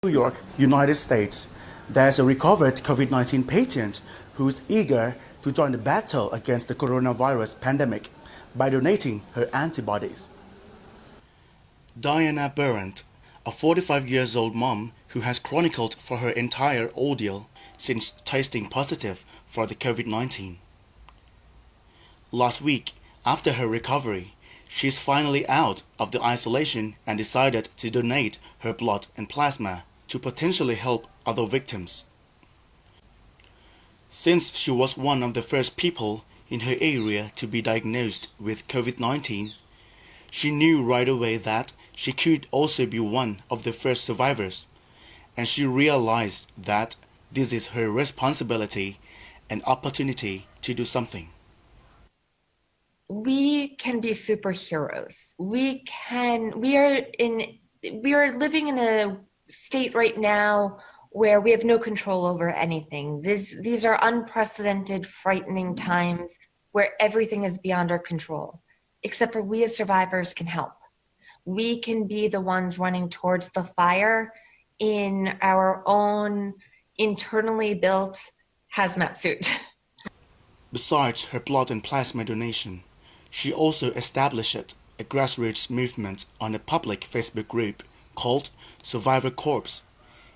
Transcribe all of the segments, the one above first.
New York, United States, there's a recovered COVID-19 patient who's eager to join the battle against the coronavirus pandemic by donating her antibodies. Diana Burrant, a 45 years old mom who has chronicled for her entire ordeal since testing positive for the COVID-19. Last week, after her recovery, she's finally out of the isolation and decided to donate her blood and plasma to potentially help other victims. Since she was one of the first people in her area to be diagnosed with COVID-19, she knew right away that she could also be one of the first survivors, and she realized that this is her responsibility and opportunity to do something. We can be superheroes. We are living in a state right now where we have no control over anything. These are unprecedented, frightening times where everything is beyond our control, except for we as survivors can help. We can be the ones running towards the fire in our own internally built hazmat suit. Besides her blood and plasma donation, she also established a grassroots movement on a public Facebook group called Survivor Corps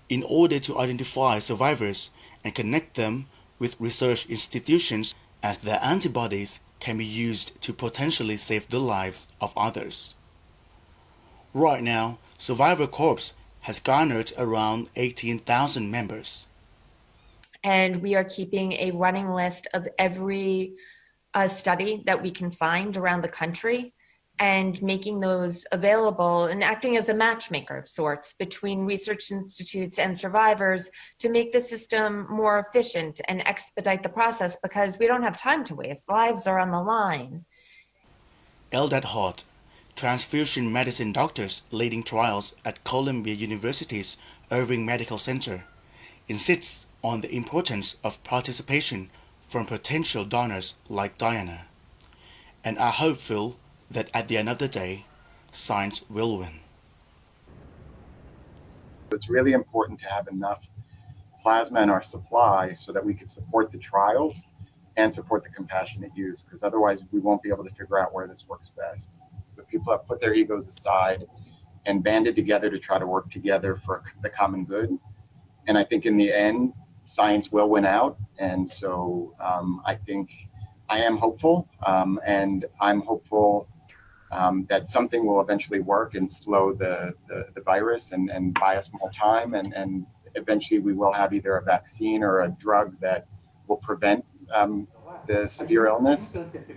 in order to identify survivors and connect them with research institutions, as their antibodies can be used to potentially save the lives of others. Right now, Survivor Corps has garnered around 18,000 members. And we are keeping a running list of every study that we can find around the country and making those available and acting as a matchmaker of sorts between research institutes and survivors to make the system more efficient and expedite the process, because we don't have time to waste. Lives are on the line. Eldad Hart, transfusion medicine doctors leading trials at Columbia University's Irving Medical Center, insists on the importance of participation from potential donors like Diana, and are hopeful that at the end of the day, science will win. It's really important to have enough plasma in our supply so that we can support the trials and support the compassionate use, because otherwise we won't be able to figure out where this works best. But people have put their egos aside and banded together to try to work together for the common good. And I think in the end, science will win out. And so I think I am hopeful, and I'm hopeful that something will eventually work and slow the virus and buy us more time. And eventually we will have either a vaccine or a drug that will prevent the severe illness.